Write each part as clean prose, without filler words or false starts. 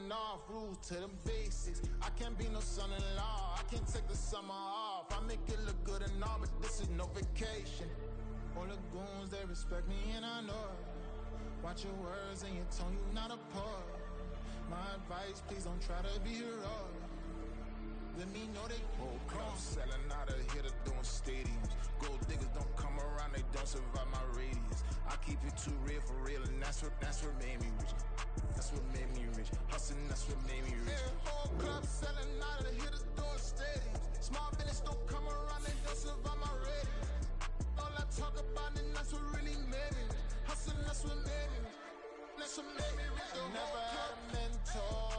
Living off rules to the basics. I can't be no son-in-law. I can't take the summer off. I make it look good and all, but this is no vacation. All the goons, they respect me and I know it. Watch your words and your tone, you not a poet. My advice, please don't try to be heroic. Let me know they whole club selling out of here to doing stadiums. Gold diggers don't come around, they don't survive my radius. I keep it too real for real, and that's what made me rich. That's what made me rich. Hustling, that's what made me rich. Yeah, whole club selling out of here to doing stadiums. Small business don't come around, they don't survive my radius. All I talk about, and that's what really made me rich. Hustling, that's what made me rich. That's what made me rich. Never had a mentor.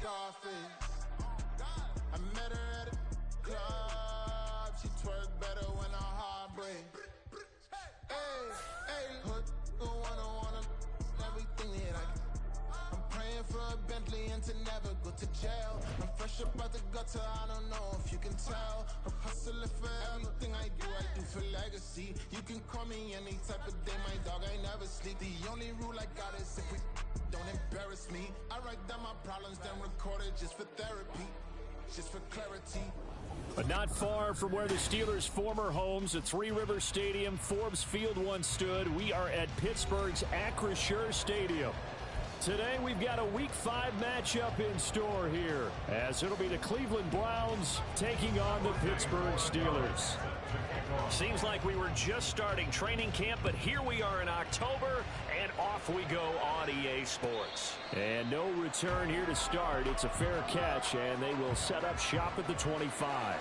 Scarface. I met her at a club. She twerk better when her heart breaks. Hey, hood, wanna everything that I get. I'm praying for a Bentley and to never go to jail. I'm fresh up out the gutter, I don't know if you can tell. I'm hustling for everything I do for legacy. You can call me any type of day, my dog, I never sleep. The only rule I got is if we don't embarrass me. I write down my problems, then record it just for therapy, just for clarity. But not far from where the Steelers' former homes at Three Rivers Stadium, Forbes Field once stood, we are at Pittsburgh's Acrisure Stadium. Today we've got a Week 5 matchup in store here, as it'll be the Cleveland Browns taking on the Pittsburgh Steelers. Seems like we were just starting training camp, but here we are in October, and off we go on EA Sports. And no return here to start. It's a fair catch, and they will set up shop at the 25.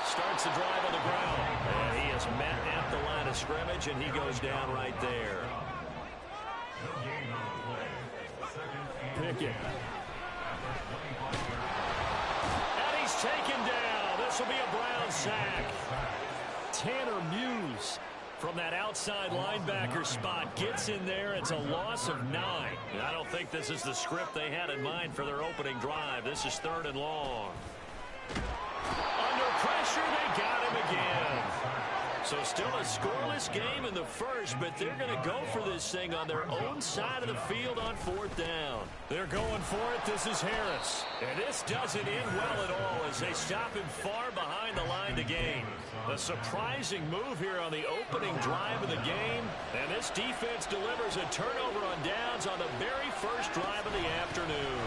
Starts the drive on the ground, and he is met at the line of scrimmage, and he goes down right there. Pickett. And he's taken down. This will be a Brown sack. Tanner Muse from that outside linebacker spot gets in there. It's a loss of 9. I don't think this is the script they had in mind for their opening drive. This is 3rd and long. Pressure, they got him again. So still a scoreless game in the first, but they're going to go for this thing on their own side of the field on 4th down. They're going for it. This is Harris. And this doesn't end well at all as they stop him far behind the line to gain. A surprising move here on the opening drive of the game. And this defense delivers a turnover on downs on the very first drive of the afternoon.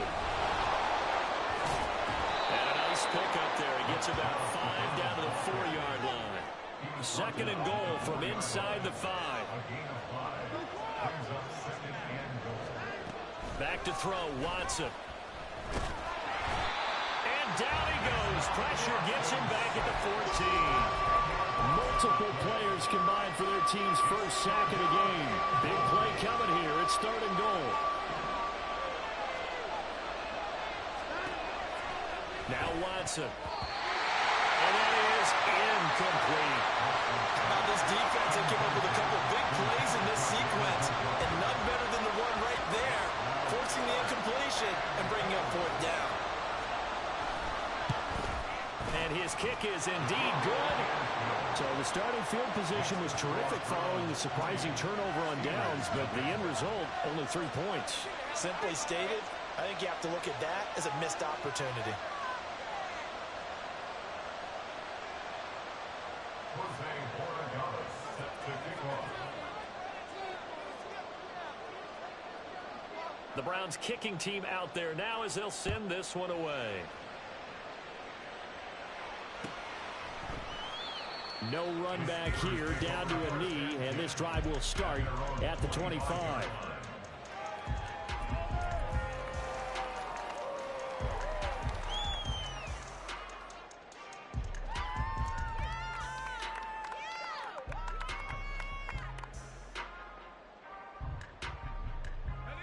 And a nice pick up there. He gets about 5 down to the 4-yard line. 2nd and goal from inside the 5. Back to throw, Watson. And down he goes. Pressure gets him back at the 14. Multiple players combined for their team's first sack of the game. Big play coming here. It's 3rd and goal. Now Watson. And that is incomplete. Now this defense has come up with a couple big plays in this sequence, and none better than the one right there, forcing the incompletion and bringing up 4th down. And his kick is indeed good. So the starting field position was terrific following the surprising turnover on downs, but the end result, only 3 points. Simply stated, I think you have to look at that as a missed opportunity. The Browns kicking team out there now as they'll send this one away. No run back here, down to a knee, and this drive will start at the 25.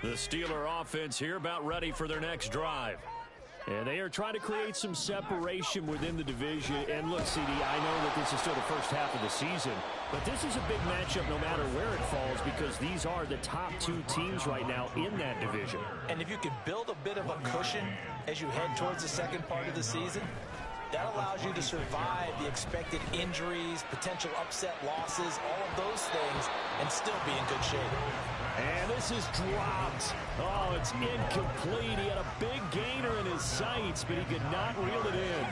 The Steeler offense here about ready for their next drive. And they are trying to create some separation within the division. And look, CD, I know that this is still the first half of the season, but this is a big matchup no matter where it falls because these are the top two teams right now in that division. And if you can build a bit of a cushion as you head towards the second part of the season, that allows you to survive the expected injuries, potential upset losses, all of those things, and still be in good shape. And this is dropped. Oh, it's incomplete. He had a big gainer in his sights, but he could not reel it in.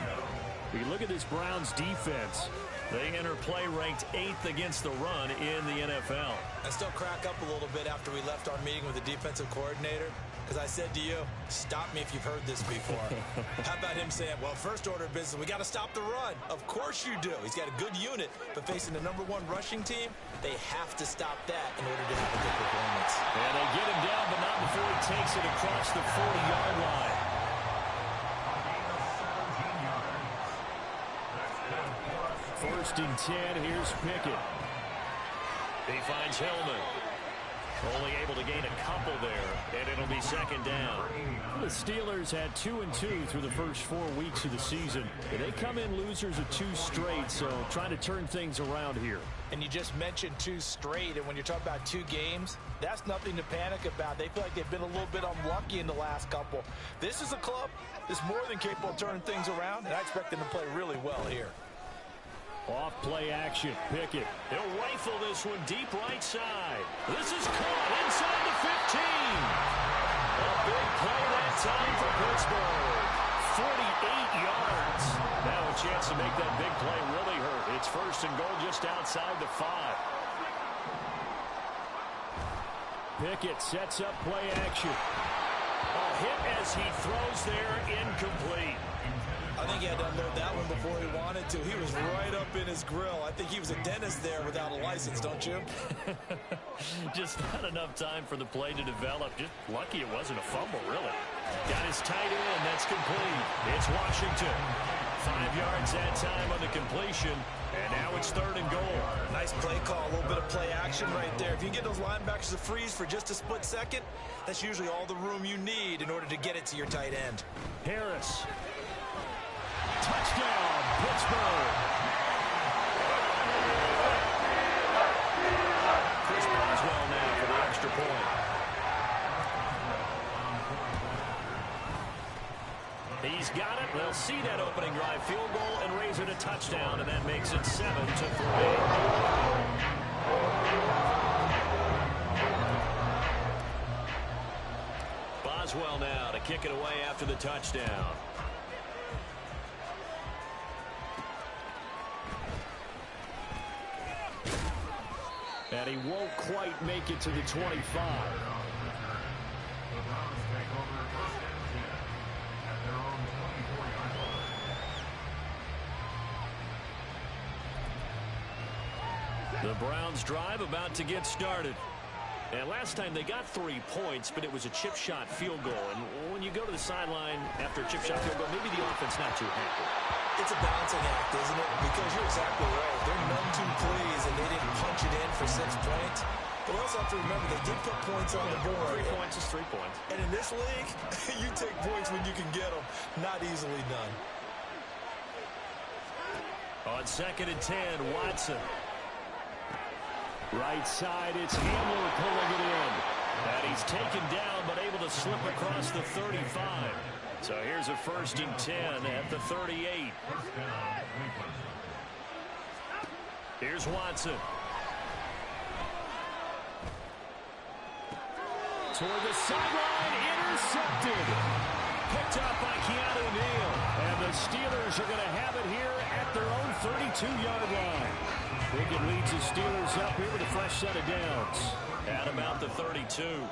You look at this Browns defense. They enter play ranked 8th against the run in the NFL. I still crack up a little bit after we left our meeting with the defensive coordinator, because I said to you, stop me if you've heard this before. How about him saying, well, first order of business, we got to stop the run. Of course you do. He's got a good unit, but facing the #1 rushing team, they have to stop that in order to have a good performance. And they get him down, but not before he takes it across the 40-yard line. First and 10, here's Pickett. He finds Hillman. Only able to gain a couple there, and it'll be second down. The Steelers had 2-2 through the first 4 weeks of the season. They come in losers of 2 straight, so trying to turn things around here. And you just mentioned 2 straight, and when you're talking about 2 games, that's nothing to panic about. They feel like they've been a little bit unlucky in the last couple. This is a club that's more than capable of turning things around, and I expect them to play really well here. Off play action, Pickett. He'll rifle this one deep right side. This is caught inside the 15. A big play that time for Pittsburgh. 48 yards. Now a chance to make that big play really hurt. It's first and goal just outside the 5. Pickett sets up play action. A hit as he throws there, incomplete. I think he had to unload that one before he wanted to. He was right up in his grill. I think he was a dentist there without a license, don't you? Just not enough time for the play to develop. Just lucky it wasn't a fumble, really. Got his tight end. That's complete. It's Washington. 5 yards that time on the completion. And now it's third and goal. Nice play call. A little bit of play action right there. If you can get those linebackers to freeze for just a split second, that's usually all the room you need in order to get it to your tight end. Harris. Touchdown, Pittsburgh. Chris Boswell now for the extra point. He's got it. They'll see that opening drive field goal and raise it a touchdown, and that makes it 7-3. Boswell now to kick it away after the touchdown. And he won't quite make it to the 25. The Browns drive about to get started. And last time they got 3 points, but it was a chip shot field goal. And when you go to the sideline after a chip shot field goal, maybe the offense not too happy. It's a balancing act, isn't it? Because you're exactly right. They're none too pleased, and they didn't punch it in for 6 points. But we also have to remember they did put points on the board. 3 points is 3 points. And in this league, you take points when you can get them. Not easily done. On second and 10, Watson. Right side, it's Hamler pulling it in. And he's taken down, but able to slip across the 35. So here's a first and 10 at the 38. Here's Watson. Toward the sideline, intercepted. Picked up by Keanu Neal. And the Steelers are going to have it here at their own 32-yard line. Pickett leads the Steelers up here with a fresh set of downs. At about the 32.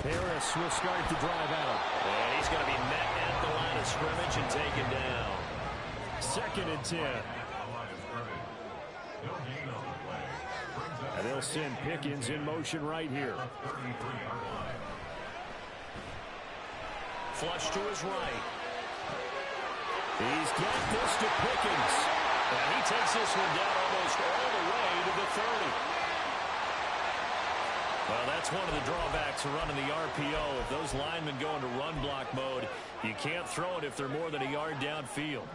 Harris will start to drive out. And he's going to be met at the line of scrimmage and taken down. Second and 10. And they'll send Pickens in motion right here. Flush to his right. He's got this to Pickens. And he takes this one down almost all the way to the 30. Well, that's one of the drawbacks of running the RPO. If those linemen go into run block mode, you can't throw it if they're more than a yard downfield.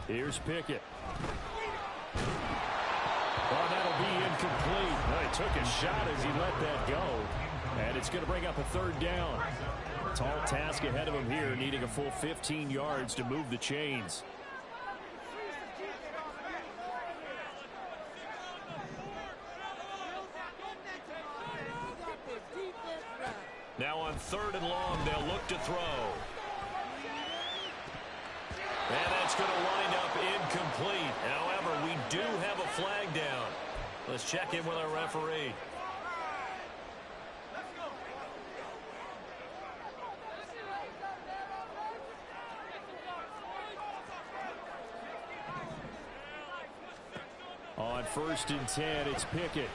Here's Pickett. Oh, that'll be incomplete. Well, he took a shot as he let that go. And it's going to bring up a third down. Tall task ahead of him here, needing a full 15 yards to move the chains. Now on 3rd and long, they'll look to throw. And that's going to wind up incomplete. However, we do have a flag down. Let's check in with our referee. On 1st and 10, it's Pickett.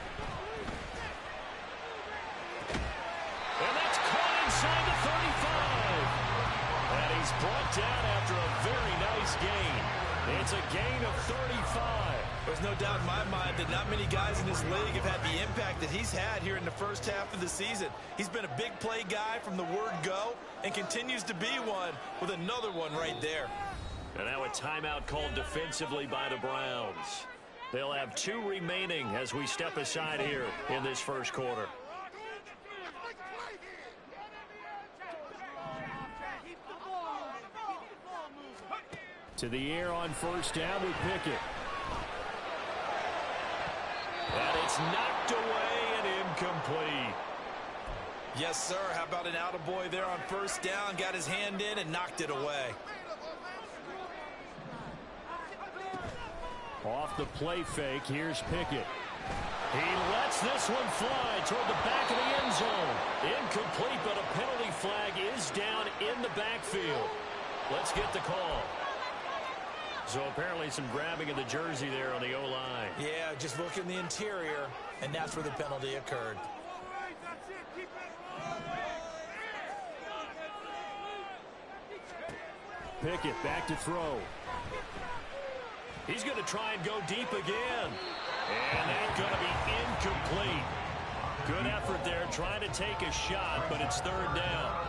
And that's caught inside the 35. And he's brought down after a very nice gain. It's a gain of 35. There's no doubt in my mind that not many guys in this league have had the impact that he's had here in the first half of the season. He's been a big play guy from the word go and continues to be one with another one right there. And now a timeout called defensively by the Browns. They'll have 2 remaining as we step aside here in this first quarter. To the air on 1st down with Pickett. And it's knocked away and incomplete. Yes, sir. How about an attaboy there on 1st down? Got his hand in and knocked it away. Off the play fake, here's Pickett. He lets this one fly toward the back of the end zone. Incomplete, but a penalty flag is down in the backfield. Let's get the call. So apparently some grabbing of the jersey there on the O-line. Yeah, just look in the interior, and that's where the penalty occurred. Pickett back to throw. He's going to try and go deep again. And that's going to be incomplete. Good effort there trying to take a shot, but it's 3rd down.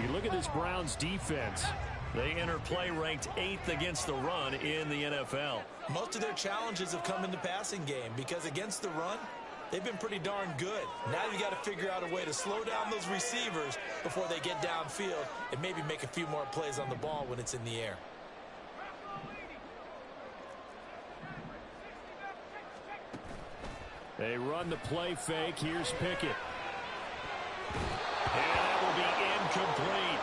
You look at this Browns defense. They enter play ranked 8th against the run in the NFL. Most of their challenges have come in the passing game because against the run, they've been pretty darn good. Now you got to figure out a way to slow down those receivers before they get downfield and maybe make a few more plays on the ball when it's in the air. They run the play fake. Here's Pickett. And that will be incomplete.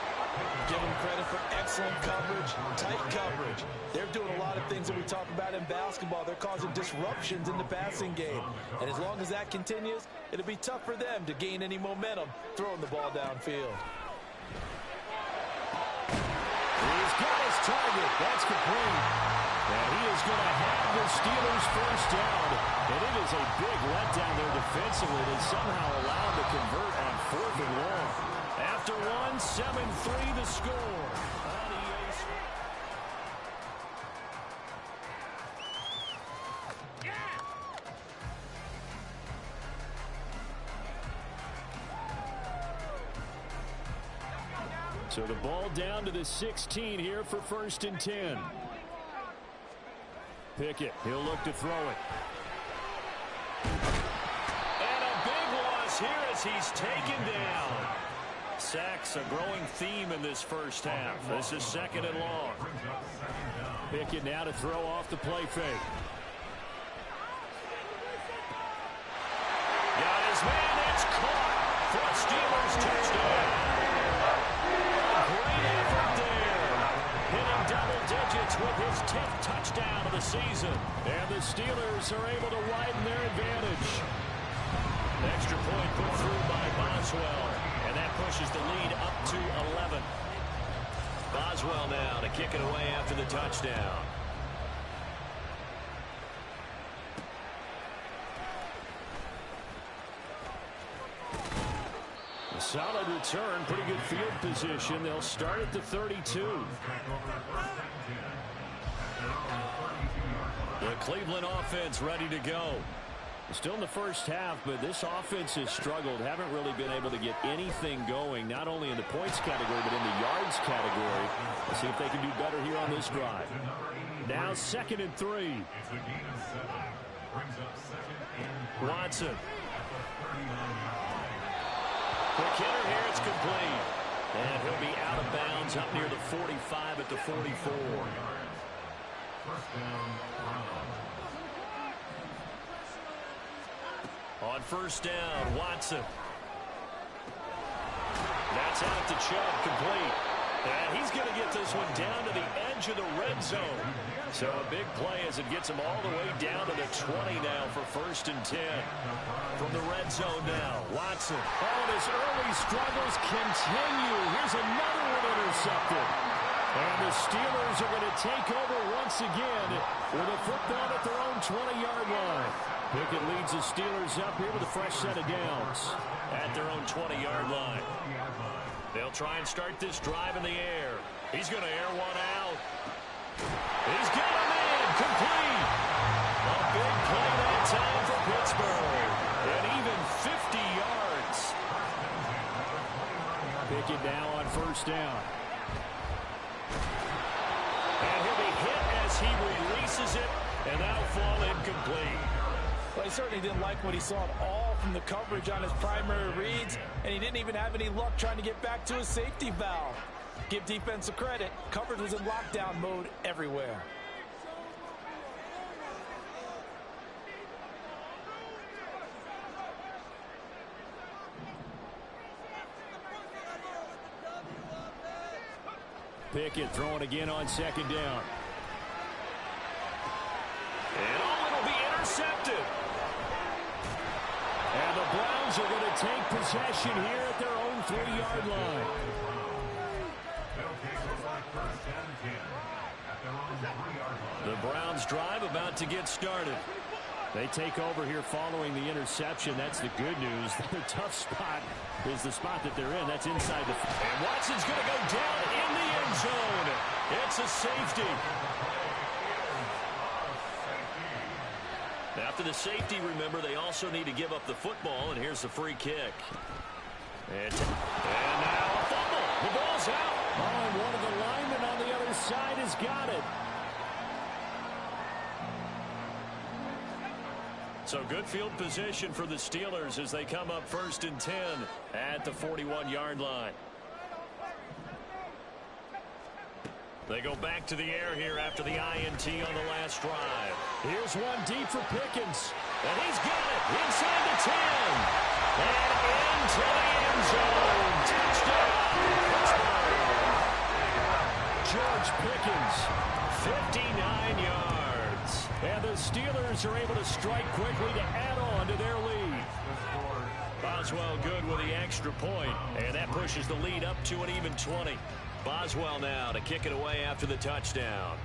Give them credit for excellent coverage, tight coverage. They're doing a lot of things that we talk about in basketball. They're causing disruptions in the passing game. And as long as that continues, it'll be tough for them to gain any momentum throwing the ball downfield. He's got his target. That's complete. And he is going to have the Steelers' 1st down. And it is a big letdown there defensively. They somehow allowed to convert on 4th and long. After 1, 7-3 the score. So the ball down to the 16 here for 1st and 10. Pickett, he'll look to throw it. And a big loss here as he's taken down. Sacks a growing theme in this first half. This is 2nd and long. Pickett now to throw off the play fake. Got his man, it's caught for a Steelers touchdown. Great effort there. Hitting double digits with his 10th touchdown of the season. And the Steelers are able to widen their advantage. Extra point put through by Boswell. And that pushes the lead up to 11. Boswell now to kick it away after the touchdown. A solid return, pretty good field position. They'll start at the 32. The Cleveland offense ready to go. Still in the first half, but this offense has struggled. Haven't really been able to get anything going, not only in the points category, but in the yards category. Let's see if they can do better here on this drive. Now 2nd and 3. Watson. Quick hitter here, it's complete. And he'll be out of bounds up near the 45 at the 44. On first down, Watson. That's out to Chubb, complete. And he's going to get this one down to the edge of the red zone. So a big play as it gets him all the way down to the 20 now for 1st and 10. From the red zone now, Watson. Oh, and his early struggles continue. Here's another one intercepted. And the Steelers are going to take over once again with a football at their own 20-yard line. Pickett leads the Steelers up here with a fresh set of downs. At their own 20-yard line. They'll try and start this drive in the air. He's going to air one out. He's got a man, complete. A big play that time for Pittsburgh. And even 50 yards. Pickett now on first down. And he'll be hit as he releases it, and that'll fall incomplete. Well, he certainly didn't like what he saw at all from the coverage on his primary reads, and he didn't even have any luck trying to get back to his safety valve. Give defense a credit. Coverage was in lockdown mode everywhere. Pickett throwing again on 2nd down. And it'll be intercepted. And the Browns are going to take possession here at their own 3-yard line. The Browns drive about to get started. They take over here following the interception. That's the good news. The tough spot is the spot that they're in. That's inside the... And Watson's going to go down in the end zone. It's a safety. After the safety, remember, they also need to give up the football, and here's the free kick. And now a fumble. The ball's out. Oh, and one of the linemen on the other side has got it. So good field position for the Steelers as they come up 1st and 10 at the 41-yard line. They go back to the air here after the INT on the last drive. Here's one deep for Pickens. And he's got it inside the 10. And into the end zone. Touchdown, Pittsburgh. George Pickens. 59 yards. And the Steelers are able to strike quickly to add on to their lead. Boswell good with the extra point. And that pushes the lead up to an even 20. Boswell now to kick it away after the touchdown.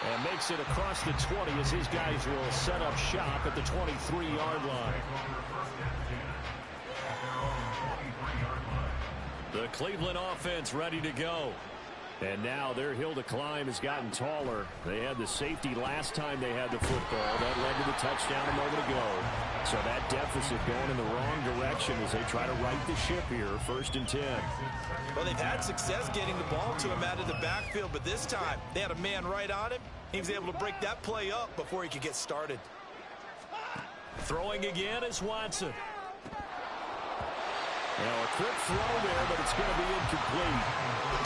And makes it across the 20 as his guys will set up shop at the 23-yard line. The Cleveland offense ready to go. And now their hill to climb has gotten taller. They had the safety last time they had the football. That led to the touchdown a moment ago. So that deficit going in the wrong direction as they try to right the ship here. 1st and 10. Well, they've had success getting the ball to him out of the backfield, but this time they had a man right on him. He was able to break that play up before he could get started. Throwing again is Watson. Now a quick throw there, but it's going to be incomplete.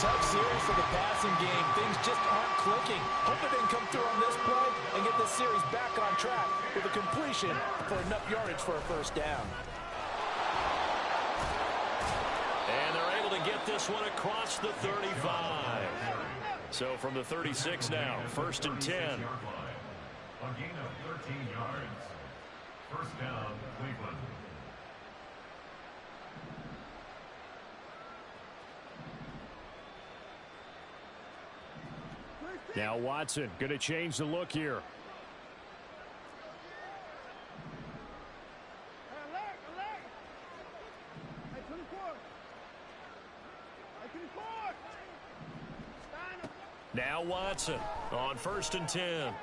Tough series for the passing game. Things just aren't clicking. Hope it didn't come through on this play and get this series back on track with a completion for enough yardage for a 1st down. And they're able to get this one across the 35. So from the 36 now, 1st and 10. A gain of 13 yards. 1st down, Cleveland. Now Watson going to change the look here. Now Watson on 1st and 10.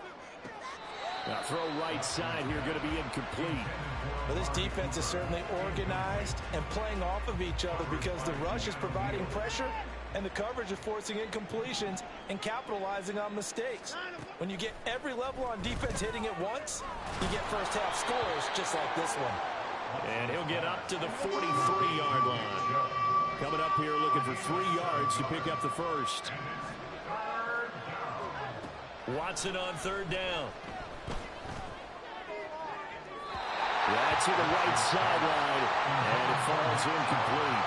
Now throw right side here, going to be incomplete. Well, this defense is certainly organized and playing off of each other because the rush is providing pressure and the coverage is forcing incompletions and capitalizing on mistakes. When you get every level on defense hitting at once, you get first half scores just like this one. And he'll get up to the 43-yard line. Coming up here looking for 3 yards to pick up the first. Watson on 3rd down. Right to the right sideline, and it falls incomplete.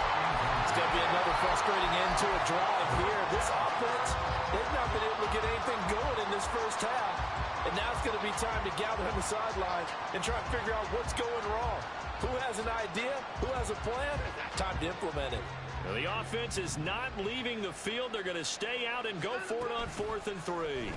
It's going to be another frustrating end to a drive here. This offense, they've not been able to get anything going in this first half. And now it's going to be time to gather on the sideline and try to figure out what's going wrong. Who has an idea? Who has a plan? Time to implement it. Well, the offense is not leaving the field. They're going to stay out and go for it on 4th and 3.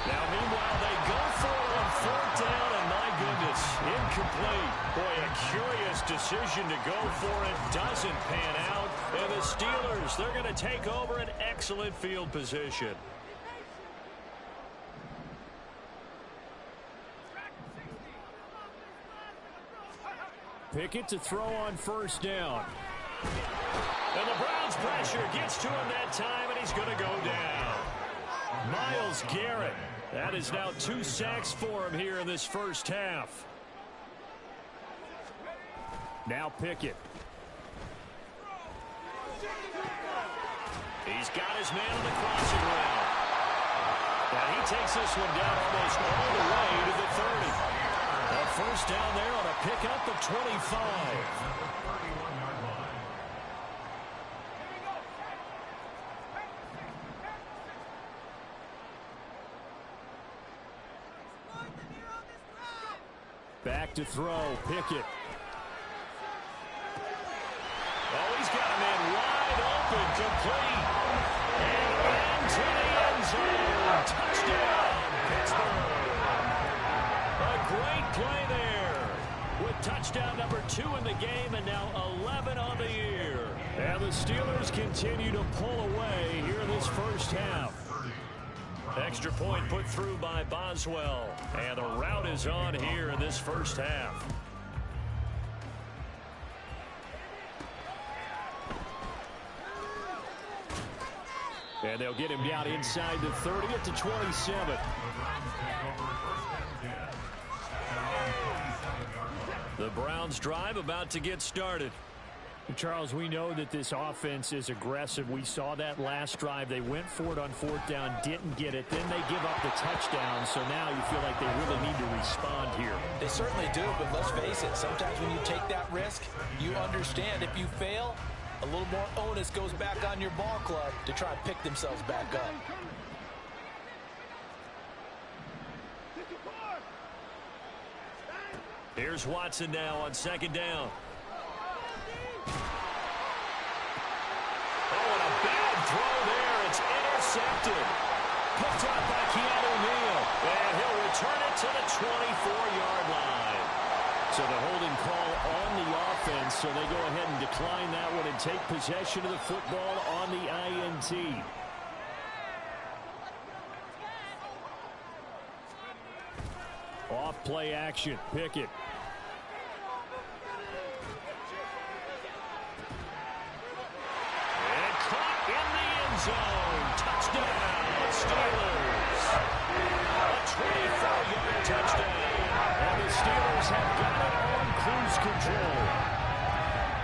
Now, meanwhile, they go for it on 4th down, and my goodness, incomplete. Boy, a curious decision to go for it. Doesn't pan out. And the Steelers, they're going to take over an excellent field position. Pickett to throw on 1st down. And the Browns' pressure gets to him that time, and he's going to go down. Myles Garrett. That is now 2 sacks for him here in this first half. Now Pickett. He's got his man on the crossing route. And he takes this one down almost all the way to the 30. A first down there on a pickup of 25. Back to throw, Pickett. Oh, he's got a man wide open, complete. And into the end zone. Touchdown, Pittsburgh. A great play there. With touchdown number 2 in the game and now 11 on the year. And the Steelers continue to pull away here in this first half. Extra point put through by Boswell. And the route is on here in this first half. And they'll get him down inside the 30 at the 27. The Browns drive about to get started. Charles, we know that this offense is aggressive. We saw that last drive. They went for it on 4th down, didn't get it. Then they give up the touchdown. So now you feel like they really need to respond here. They certainly do, but let's face it. Sometimes when you take that risk, you understand if you fail, a little more onus goes back on your ball club to try and pick themselves back up. Here's Watson now on 2nd down. Oh, and a bad throw there. It's intercepted. Picked up by Keanu Neal. And he'll return it to the 24-yard line. So the holding call on the offense, so they go ahead and decline that one and take possession of the football on the INT. Off play action, Pickett. And caught in the end zone. Touchdown, Steelers. A 24-yard touchdown. And the Steelers have got it on cruise control.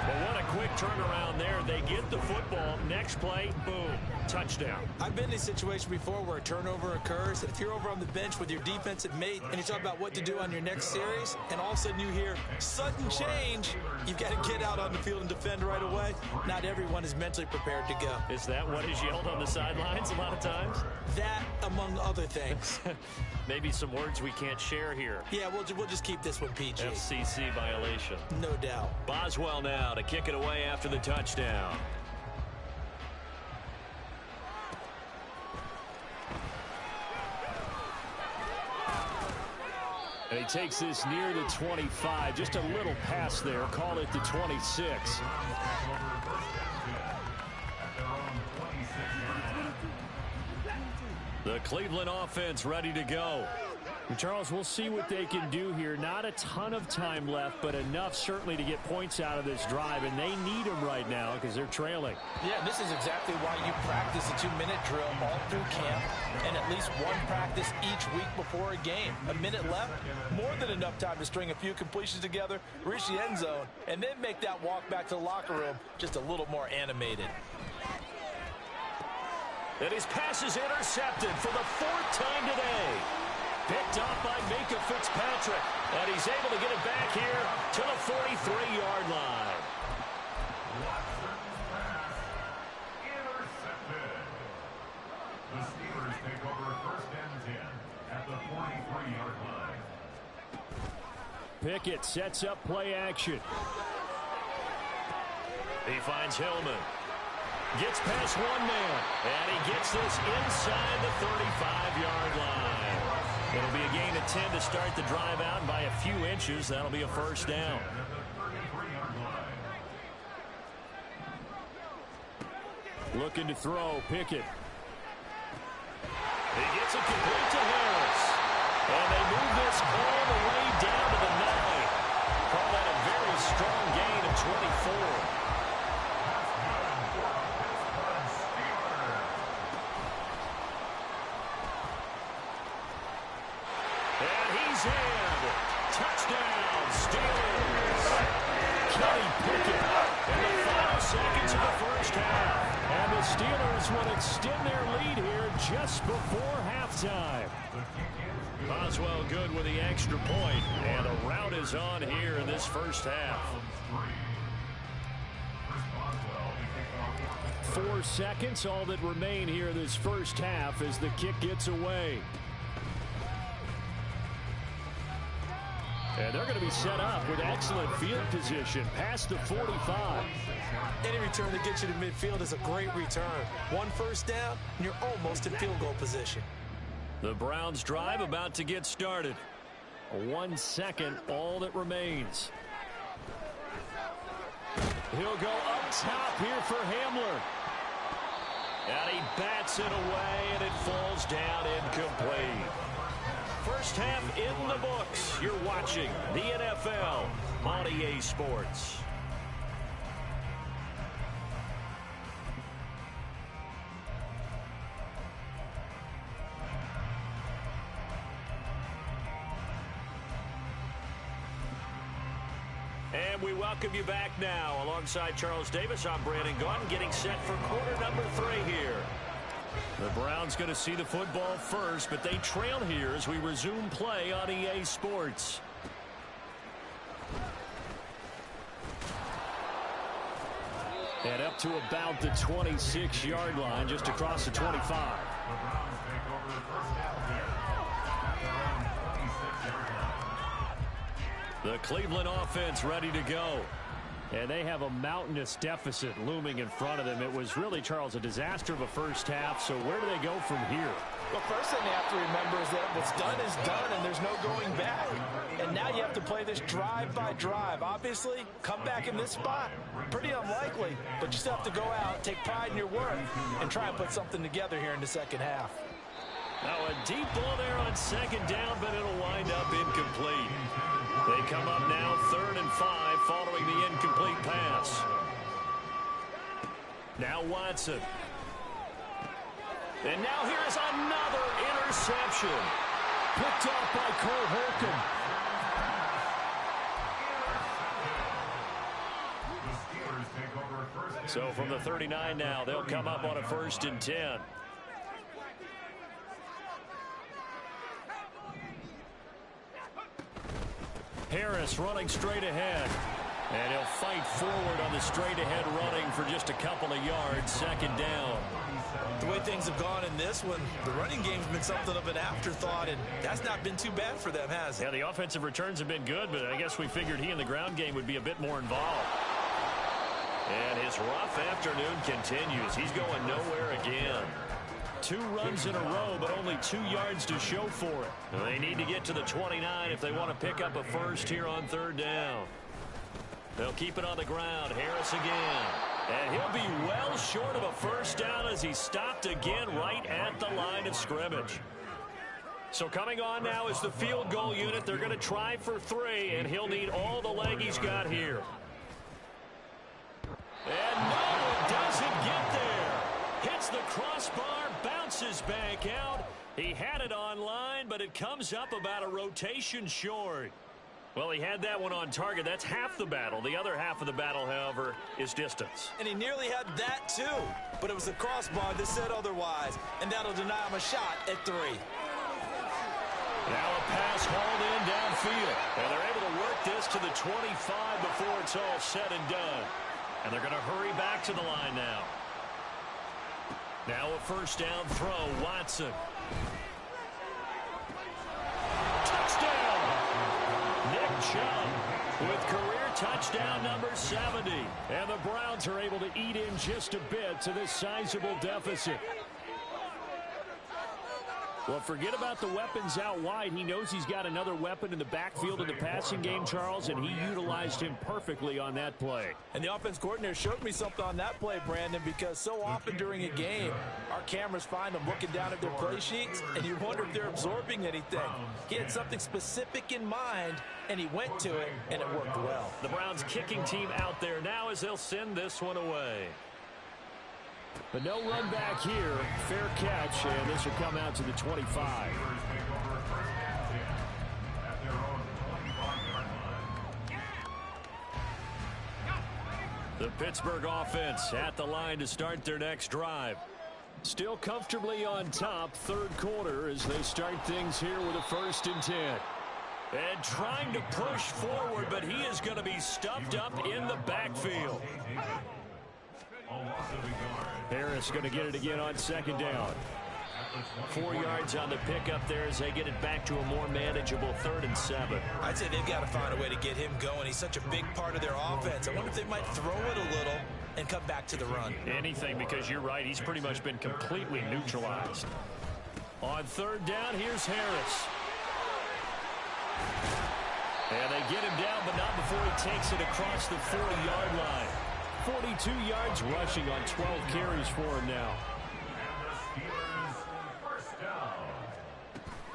Well, what a quick turnaround there. They get the football. Next play, boom, touchdown. I've been in a situation before where a turnover occurs, and if you're over on the bench with your defensive mate and you're talking about what to do on your next series, and all of a sudden you hear sudden change, you've got to get out on the field and defend right away. Not everyone is mentally prepared to go. Is that what is yelled on the sidelines a lot of times? That, among other things. Maybe some words we can't share here. Yeah, we'll just keep this one PG. FCC violation. No doubt. Boswell now to kick it away after the touchdown. And he takes this near the 25. Just a little pass there. Call it the 26. The Cleveland offense ready to go. Charles, we'll see what they can do here. Not a ton of time left, but enough certainly to get points out of this drive, and they need them right now because they're trailing. Yeah, this is exactly why you practice a 2-minute drill all through camp and at least one practice each week before a game. A minute left, more than enough time to string a few completions together, reach the end zone, and then make that walk back to the locker room just a little more animated. And his pass is intercepted for the 4th time today. Picked off by Minkah Fitzpatrick. And he's able to get it back here to the 43-yard line. Intercepted. The Steelers take over 1st and 10 at the 43-yard line. Pickett sets up play action. He finds Hillman. Gets past one man. And he gets this inside the 35-yard line. It'll be a gain of 10 to start the drive out, and by a few inches, that'll be a 1st down. Looking to throw, Pickett. He gets it complete to Harris. And they move this all the way down to the 9. Call that a very strong gain of 24. Touchdown, Steelers. Kenny Pickett. In the final seconds of the 1st half. And the Steelers will extend their lead here just before halftime. Boswell good with the extra point. And the rout is on here in this 1st half. 4 seconds, all that remain here this 1st half as the kick gets away. And they're going to be set up with excellent field position past the 45. Any return that gets you to midfield is a great return. 1 first down, and you're almost in field goal position. The Browns drive about to get started. 1 second, all that remains. He'll go up top here for Hamler. And he bats it away, and it falls down incomplete. 1st half in the books. You're watching the NFL on EA Sports. And we welcome you back now. Alongside Charles Davis, I'm Brandon Gaudin, getting set for quarter number 3 here. The Browns going to see the football first, but they trail here as we resume play on EA Sports. And up to about the 26-yard line, just across the 25. The Browns take over the 1st down here at their own 26-yard line. The Cleveland offense ready to go. And they have a mountainous deficit looming in front of them. It was really, Charles, a disaster of a 1st half. So where do they go from here? Well, first thing you have to remember is that what's done is done, and there's no going back. And now you have to play this drive by drive. Obviously, come back in this spot, pretty unlikely. But you still have to go out, take pride in your work, and try and put something together here in the 2nd half. Now a deep ball there on 2nd down, but it'll wind up incomplete. They come up now 3rd and 5 following the incomplete pass. Now Watson. And now here is another interception. Picked off by Cole Holcomb. So from the 39 now, they'll come up on a 1st and 10. Harris running straight ahead. And he'll fight forward on the straight-ahead running for just a couple of yards. 2nd down. The way things have gone in this one, the running game's been something of an afterthought, and that's not been too bad for them, has it? Yeah, the offensive returns have been good, but I guess we figured he in the ground game would be a bit more involved. And his rough afternoon continues. He's going nowhere again. 2 runs in a row, but only 2 yards to show for it. They need to get to the 29 if they want to pick up a 1st here on 3rd down. They'll keep it on the ground. Harris again. And he'll be well short of a first down as he stopped again right at the line of scrimmage. So coming on now is the field goal unit. They're going to try for 3, and he'll need all the leg he's got here. And no, it doesn't get there. Hits the crossbar, bounces back out. He had it on line, but it comes up about a rotation short. Well, he had that one on target. That's half the battle. The other half of the battle, however, is distance. And he nearly had that, too. But it was the crossbar that said otherwise. And that'll deny him a shot at 3. Now a pass hauled in downfield. And they're able to work this to the 25 before it's all said and done. And they're going to hurry back to the line now. Now a first down throw, Watson. Touchdown! Nick Chubb with career touchdown number 70. And the Browns are able to eat in just a bit to this sizable deficit. Well, forget about the weapons out wide. He knows he's got another weapon in the backfield of the passing game, Charles, and he utilized him perfectly on that play. And the offense coordinator showed me something on that play, Brandon, because so often during a game, our cameras find them looking down at their play sheets, and you wonder if they're absorbing anything. He had something specific in mind, and he went to it, and it worked well. The Browns kicking team out there now as they'll send this one away. But no run back here. Fair catch, and this will come out to the 25. The Pittsburgh offense at the line to start their next drive. Still comfortably on top, third quarter, as they start things here with a 1st and 10. And trying to push forward, but he is going to be stuffed up in the backfield. Harris going to get it again on 2nd down. 4 yards on the pickup there as they get it back to a more manageable 3rd and 7. I'd say they've got to find a way to get him going. He's such a big part of their offense. I wonder if they might throw it a little and come back to the run. Anything, because you're right. He's pretty much been completely neutralized. On 3rd down, here's Harris. And they get him down, but not before he takes it across the 40-yard line. 42 yards rushing on 12 carries for him now.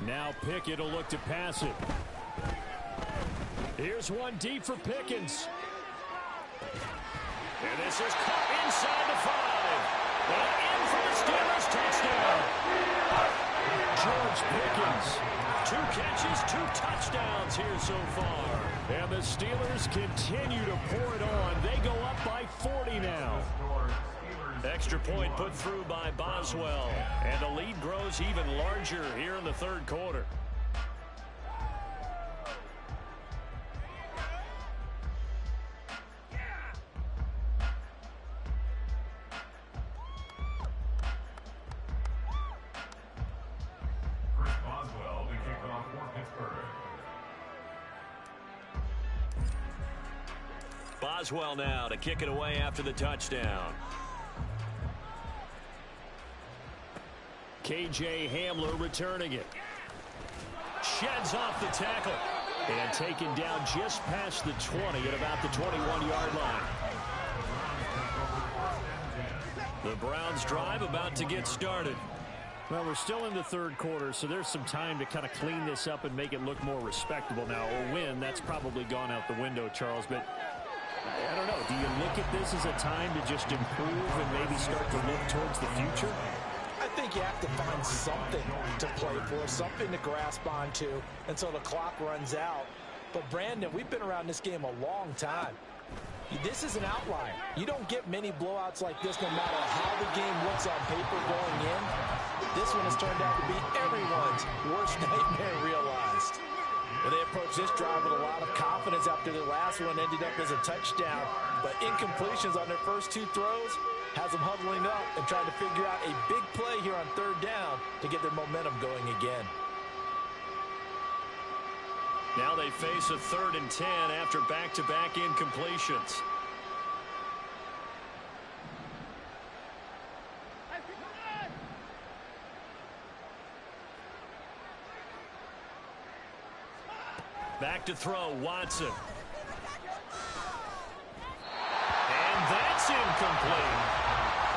Now Pickett will look to pass it. Here's one deep for Pickens. And this is caught inside the 5. And in for the Steelers touchdown. George Pickens. 2 catches, 2 touchdowns here so far. And the Steelers continue to pour it on. They go up by 40 now. Extra point put through by Boswell. And the lead grows even larger here in the 3rd quarter. Chris Boswell to kick off for Pittsburgh. Boswell now to kick it away after the touchdown. KJ Hamler returning it. Sheds off the tackle. And taken down just past the 20 at about the 21-yard line. The Browns drive about to get started. Well, we're still in the 3rd quarter, so there's some time to kind of clean this up and make it look more respectable now. A win, that's probably gone out the window, Charles, but I don't know. Do you look at this as a time to just improve and maybe start to look towards the future? I think you have to find something to play for, something to grasp onto until the clock runs out. But, Brandon, we've been around this game a long time. This is an outlier. You don't get many blowouts like this no matter how the game looks on paper going in. This one has turned out to be everyone's worst nightmare realized. Well, they approached this drive with a lot of confidence after their last one ended up as a touchdown. But incompletions on their first 2 throws has them huddling up and trying to figure out a big play here on 3rd down to get their momentum going again. Now they face a 3rd and 10 after back-to-back incompletions. Back to throw, Watson. And that's That's incomplete.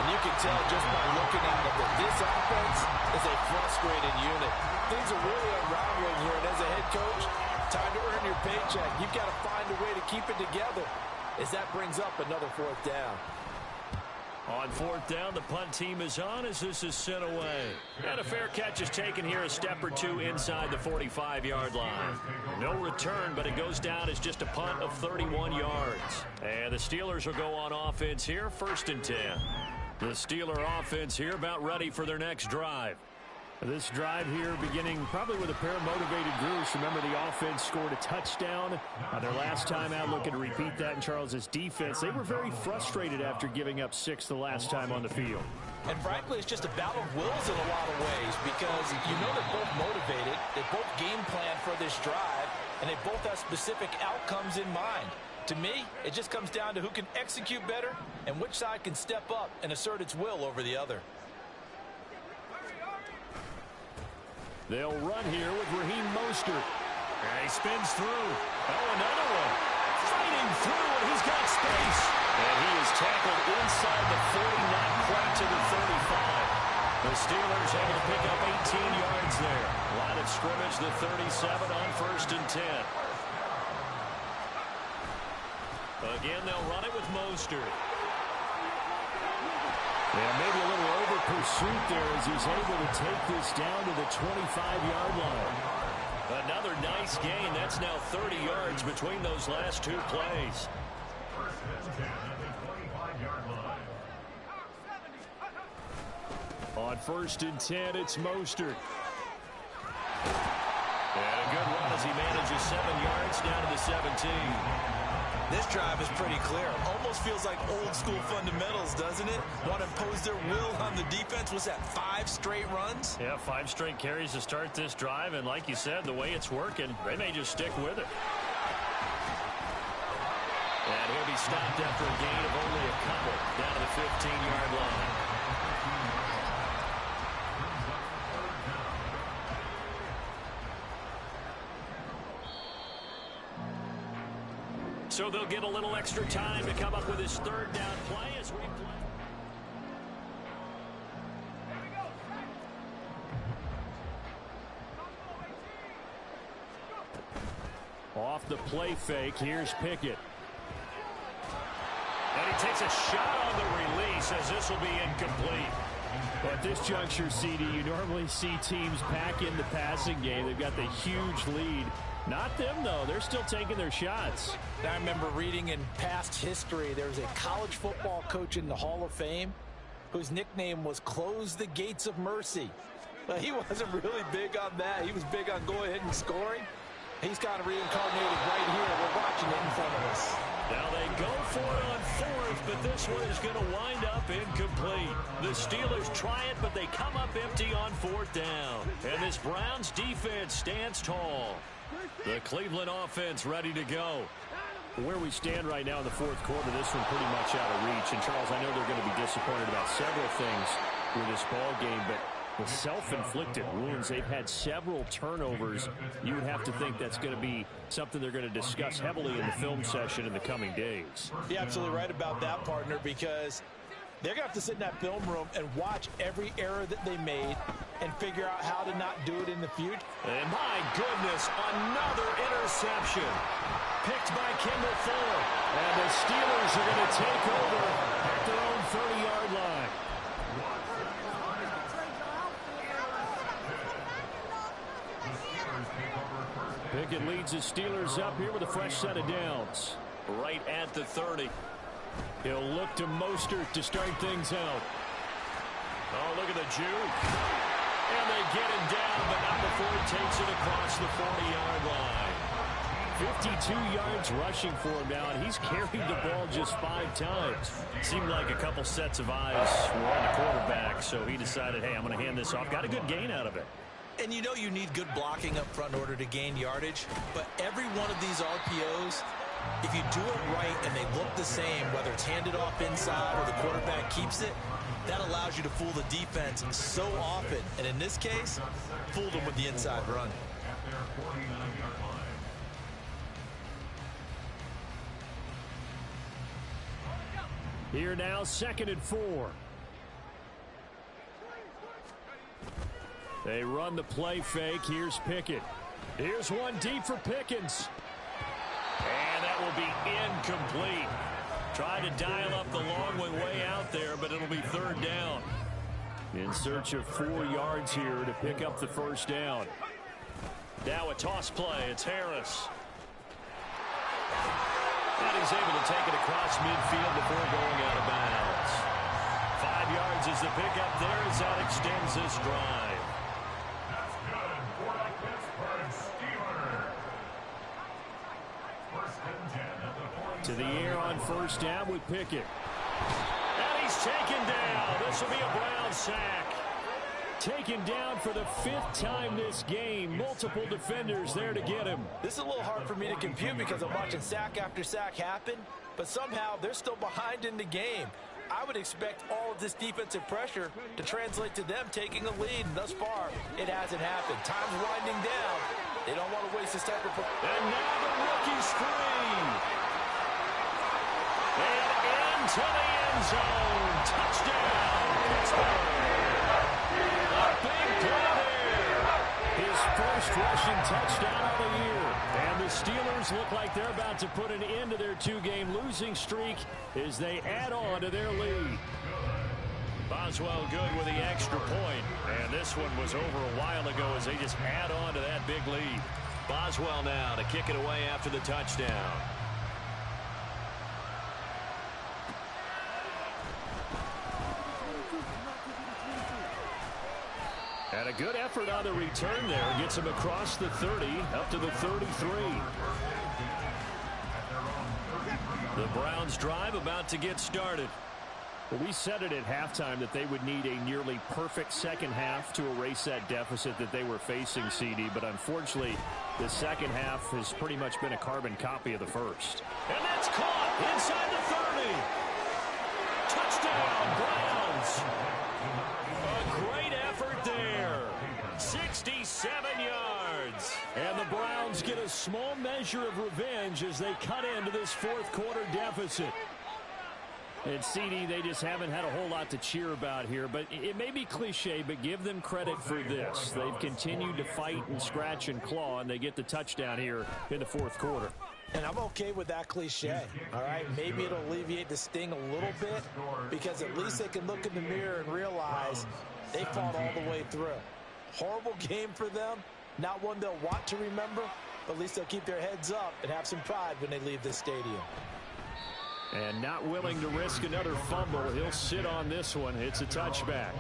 And you can tell just by looking at it that this offense is a frustrated unit. Things are really unraveling here, and as a head coach, time to earn your paycheck. You've got to find a way to keep it together as that brings up another fourth down. On fourth down, the punt team is on as this is sent away. And a fair catch is taken here a step or two inside the 45-yard line. No return, but it goes down as just a punt of 31 yards. And the Steelers will go on offense here, 1st and 10. The Steeler offense here about ready for their next drive. This drive here beginning probably with a pair of motivated groups. Remember, the offense scored a touchdown their last time out. Looking to repeat that in Charles's defense. They were very frustrated after giving up 6 the last time on the field. And frankly, it's just a battle of wills in a lot of ways because you know they're both motivated. They both game plan for this drive, and they both have specific outcomes in mind. To me, it just comes down to who can execute better and which side can step up and assert its will over the other. They'll run here with Raheem Mostert. And he spins through. Oh, another one. Fighting through, and he's got space. And he is tackled inside the 40, not quite to the 35. The Steelers able to pick up 18 yards there. Line of scrimmage, the 37 on 1st and 10. Again, they'll run it with Mostert. And maybe a little over pursuit there as he's able to take this down to the 25-yard line. Another nice gain. That's now 30 yards between those last 2 plays. 1st and 10 at the 25-yard line. On 1st and 10, it's Mostert. And a good run as he manages 7 yards down to the 17. This drive is pretty clear. Almost feels like old school fundamentals, doesn't it? Want to impose their will on the defense. Was that 5 straight runs? Yeah, 5 straight carries to start this drive. And like you said, the way it's working, they may just stick with it. And he'll be stopped after a gain of only a couple down to the 15-yard line. So they'll get a little extra time to come up with his 3rd down play as we play. Off the play fake, here's Pickett. And he takes a shot on the release as this will be incomplete. At this juncture, CD, you normally see teams pack in the passing game. They've got the huge lead. Not them, though. They're still taking their shots. I remember reading in past history, there was a college football coach in the Hall of Fame whose nickname was Close the Gates of Mercy. But he wasn't really big on that. He was big on going ahead and scoring. He's kind of reincarnated right here. We're watching it in front of us. Now they go for it on 4th, but this one is going to wind up incomplete. The Steelers try it, but they come up empty on 4th down. And this Browns defense stands tall. The Cleveland offense ready to go. Where we stand right now in the 4th quarter, this one pretty much out of reach. And, Charles, I know they're going to be disappointed about several things with this ball game, but the self-inflicted wounds, they've had several turnovers. You would have to think that's going to be something they're going to discuss heavily in the film session in the coming days. You're absolutely right about that, partner, because they're going to have to sit in that film room and watch every error that they made and figure out how to not do it in the future. And my goodness, another interception. Picked by Kendall Fuller. And the Steelers are going to take over at their own 30-yard line. Pickett leads the Steelers up here with a fresh set of downs. Right at the 30. He'll look to Mostert to start things out. Oh, look at the juke. And they get him down, but not before he takes it across the 40-yard line. 52 yards rushing for him now, and he's carried the ball just 5 times. Seemed like a couple sets of eyes were on the quarterback, so he decided, hey, I'm going to hand this off. Got a good gain out of it. And you know you need good blocking up front in order to gain yardage, but every one of these RPOs, if you do it right and they look the same, whether it's handed off inside or the quarterback keeps it, that allows you to fool the defense so often. And in this case, fooled them with the inside run. Here now, 2nd and 4. They run the play fake. Here's Pickett. Here's one deep for Pickens. And that will be incomplete. Tried to dial up the long one way out there, but it'll be 3rd down. In search of 4 yards here to pick up the 1st down. Now a toss play. It's Harris. And he's able to take it across midfield before going out of bounds. 5 yards is the pickup there as that extends this drive. That's good for the Pittsburgh Steelers. 1st and 10 at the 40. To the air on 1st down with Pickett. And he's taken down. This will be a Brown sack. Taken down for the 5th time this game. Multiple defenders there to get him. This is a little hard for me to compute because I'm watching sack after sack happen, but somehow they're still behind in the game. I would expect all of this defensive pressure to translate to them taking a lead, and thus far, it hasn't happened. Time's winding down. They don't want to waste this type of... And now the rookie's free. And into the end zone. Touchdown, Pittsburgh. A big play there. His 1st rushing touchdown of the year. And the Steelers look like they're about to put an end to their 2-game losing streak as they add on to their lead. Boswell good with the extra point. And this one was over a while ago as they just add on to that big lead. Boswell now to kick it away after the touchdown. And a good effort on the return there. Gets him across the 30, up to the 33. The Browns drive about to get started. Well, we said it at halftime that they would need a nearly perfect second half to erase that deficit that they were facing, CD. But unfortunately, the second half has pretty much been a carbon copy of the first. And that's caught inside the 30. Touchdown, Browns. A great effort there. 67 yards. And the Browns get a small measure of revenge as they cut into this 4th quarter deficit. And CD, they just haven't had a whole lot to cheer about here. But it may be cliche, but give them credit for this. They've continued to fight and scratch and claw, and they get the touchdown here in the 4th quarter. And I'm okay with that cliche, all right? Maybe it'll alleviate the sting a little bit because at least they can look in the mirror and realize they fought all the way through. Horrible game for them, not one they'll want to remember, but at least they'll keep their heads up and have some pride when they leave this stadium. And not willing to risk another fumble. He'll sit on this one. It's a touchback.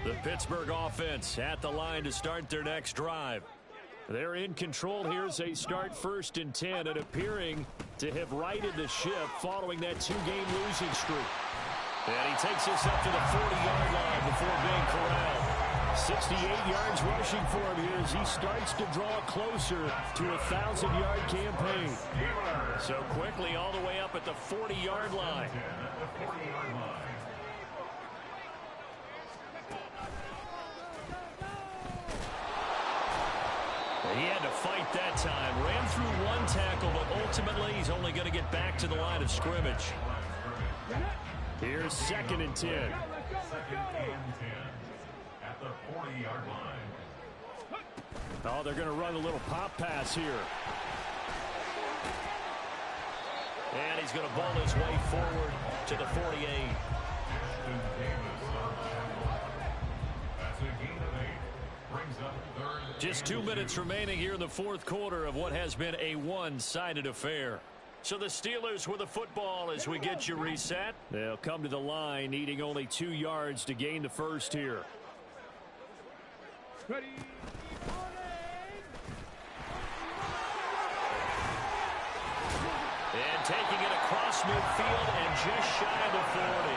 The Pittsburgh offense at the line to start their next drive. They're in control here as they start 1st and 10 and appearing to have righted the ship following that 2-game losing streak. And he takes this up to the 40-yard line before being corralled. 68 yards rushing for him here as he starts to draw closer to a 1,000-yard campaign. So quickly all the way up at the 40-yard line. He had to fight that time. Ran through one tackle, but ultimately he's only going to get back to the line of scrimmage. Here's 2nd and 10. 2nd and 10 at the 40-yard line. Oh, they're going to run a little pop pass here. And he's going to ball his way forward to the 48. That's a gain of 8. Brings up 3rd. Just 2 minutes remaining here in the 4th quarter of what has been a one-sided affair. So the Steelers with the football as we get you reset. They'll come to the line needing only 2 yards to gain the first here. Ready. And taking it across midfield and just shy of the 40.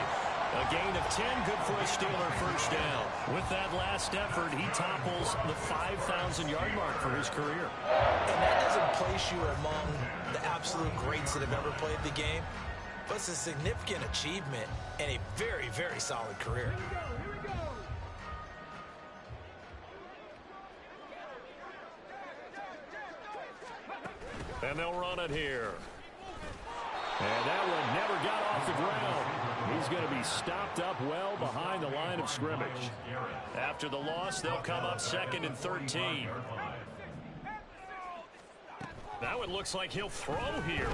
A gain of 10, good for a Steeler 1st down. With that last effort, he topples the 5,000-yard mark for his career. And that doesn't place you among the absolute greats that have ever played the game. but it's a significant achievement and a very, very solid career. And they'll run it here. And that one never got off the ground. He's going to be stopped up well behind the line of scrimmage. After the loss, they'll come up 2nd and 13. Now it looks like he'll throw here.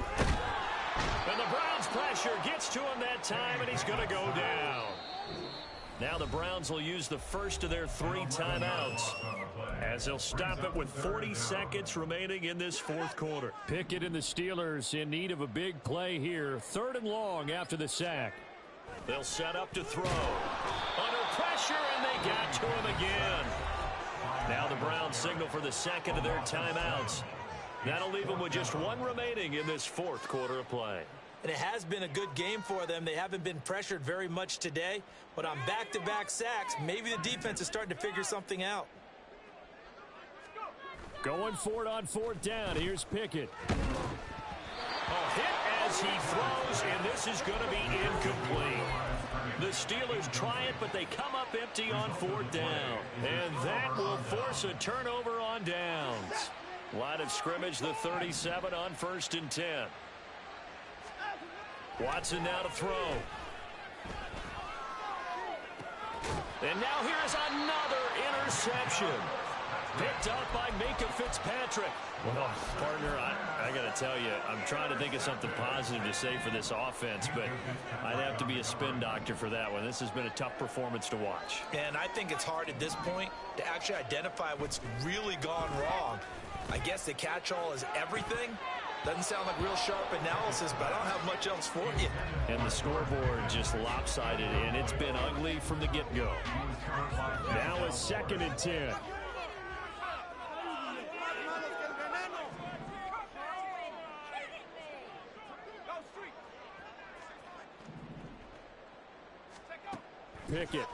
And the Browns' pressure gets to him that time, and he's going to go down. Now the Browns will use the first of their 3 timeouts as they'll stop it with 40 seconds remaining in this 4th quarter. Pickett and the Steelers in need of a big play here. 3rd and long after the sack. They'll set up to throw. Under pressure, and they got to him again. Now the Browns signal for the 2nd of their timeouts. That'll leave them with just 1 remaining in this 4th quarter of play. And it has been a good game for them. They haven't been pressured very much today, but on back-to-back sacks, maybe the defense is starting to figure something out. Going for it on 4th down. Here's Pickett. A hit as he throws, and this is going to be incomplete. The Steelers try it, but they come up empty on 4th down. And that will force a turnover on downs. Line of scrimmage, the 37 on 1st and 10. Watson now to throw. And now here's another interception. Picked up by Minkah Fitzpatrick. Well, partner, I got to tell you, I'm trying to think of something positive to say for this offense, but I'd have to be a spin doctor for that one. This has been a tough performance to watch. And I think it's hard at this point to actually identify what's really gone wrong. I guess the catch-all is everything. Doesn't sound like real sharp analysis, but I don't have much else for you. And the scoreboard just lopsided, and it's been ugly from the get-go. Now a 2nd and 10. Pickett.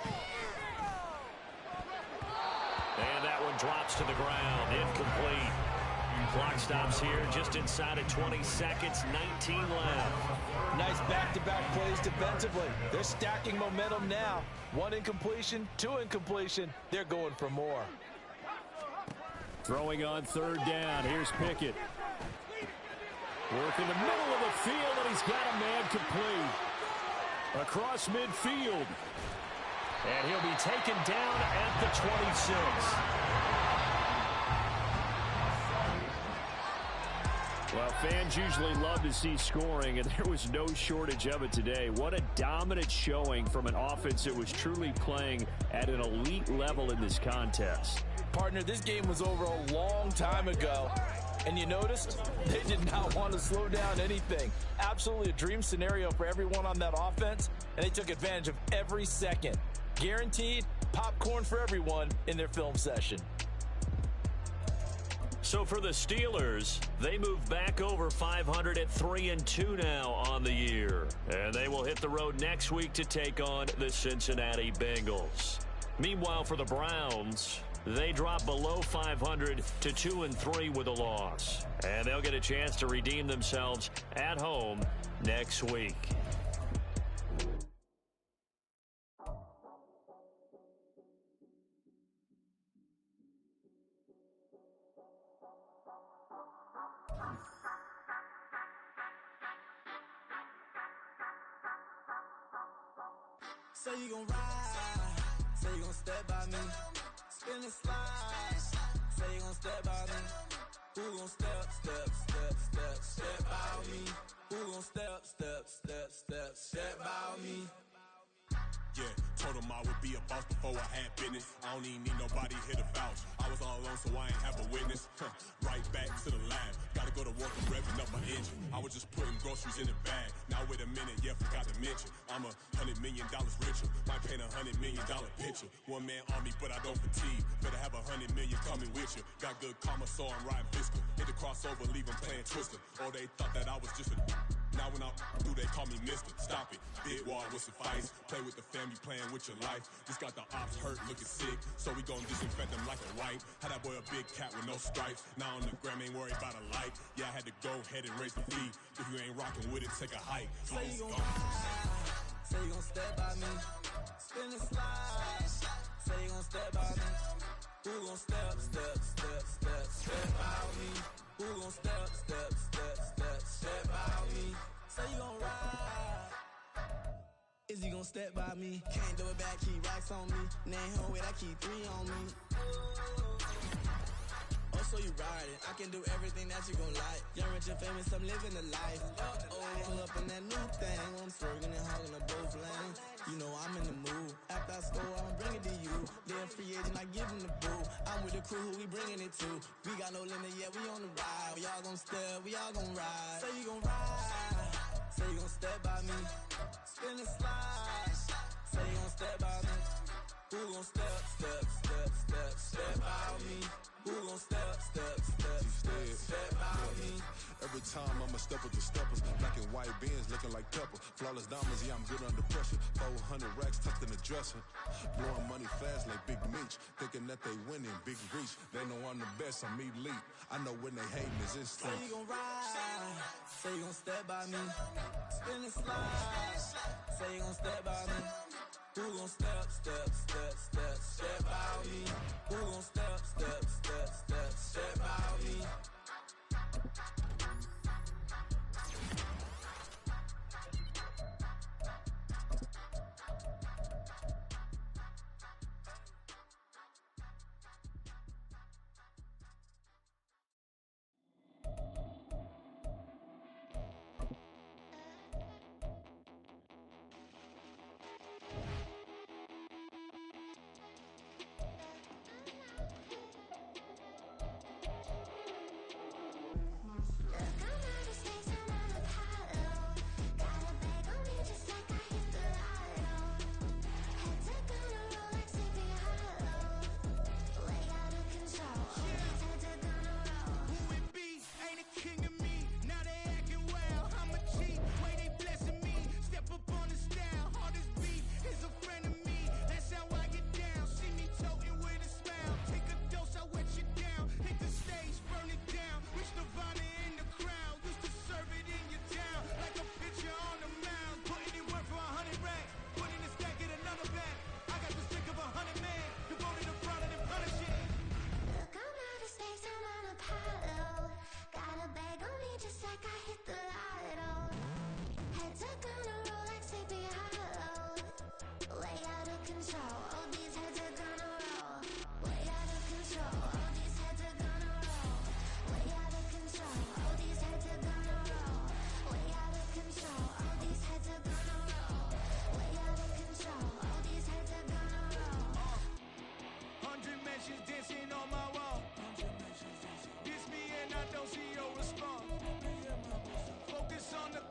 And that one drops to the ground. Incomplete. Clock stops here just inside of 20 seconds. 19 left. Nice back-to-back plays defensively. They're stacking momentum now. 1 incompletion, 2 incompletion. They're going for more. Throwing on 3rd down. Here's Pickett. Work in the middle of the field, and he's got a man complete. Across midfield. And he'll be taken down at the 26. Well, fans usually love to see scoring, and there was no shortage of it today. What a dominant showing from an offense that was truly playing at an elite level in this contest. Partner, this game was over a long time ago, and you noticed they did not want to slow down anything. Absolutely a dream scenario for everyone on that offense, and they took advantage of every second. Guaranteed popcorn for everyone in their film session. So for the Steelers, they move back over 500 at 3-2 now on the year. And they will hit the road next week to take on the Cincinnati Bengals. Meanwhile, for the Browns, they drop below 500 to 2-3 with a loss. And they'll get a chance to redeem themselves at home next week. Say you gon' ride, say you gon' step by me, spin and slide, say you gon' step by me, who gon' step by me, who gon' step by me. Yeah, told him I would be a boss before I had business. I don't even need nobody here to vouch. I was all alone, so I ain't have a witness. Right back to the lab. Gotta go to work and revving up my engine. I was just putting groceries in the bag. Now wait a minute, yeah, forgot to mention. I'm $100 million richer. Might paint $100 million picture. One man army, but I don't fatigue. Better have 100 million coming with you. Got good karma, so I'm riding fiscal. Hit the crossover, leave them playing Twister. Oh, they thought that I was just a Now when I do, they call me Mister. Stop it. Big wall with some fights. Play with the family, playing with your life. Just got the ops hurt, looking sick. So we gon' disinfect them like a wipe. Had that boy a big cat with no stripes. Now on the gram, ain't worried about a light. Yeah, I had to go ahead and raise the fee. If you ain't rocking with it, take a hike. Say you gon' ride. Say you gon' step by me. Spin and slide. Say you gon' step by me. Who gon' step by me? Who gon' step by me? Say you gon' ride. Is he gon' step by me? Can't do it back, keep racks on me. Name home with I keep 3 on me. Oh, so you riding. I can do everything that you gon' like. Young, rich, and famous, I'm living the life. Pull up in that new thing. When I'm swerving and hogging the both lanes. You know I'm in the mood. After I score, I'ma bring it to you. They're a free agent, I give them the boo. I'm with the crew, who we bringing it to. We got no limit, yeah, we on the ride. We all gon' step, we all gon' ride. Say you gon' ride. Say you gon' step by me. Spin and slide. Say you gon' step by me. Who gon' step by me? Who gon' step by me? Every time I'ma step with the steppers. Black and white beans looking like pepper. Flawless diamonds, yeah, I'm good under pressure. 400 racks tucked in the dresser. Blowing money fast like Big Meech. Thinking that they winning, big reach. They know I'm the best, I'm elite. I know when they hating is instinct. Say you gon' ride. Say you gon' step by me. Spin and slide. Say you gon' step by me. Who gon' step by me? Who gon' step by me? Dancing on my wall. Diss me and I don't see your response. Focus on the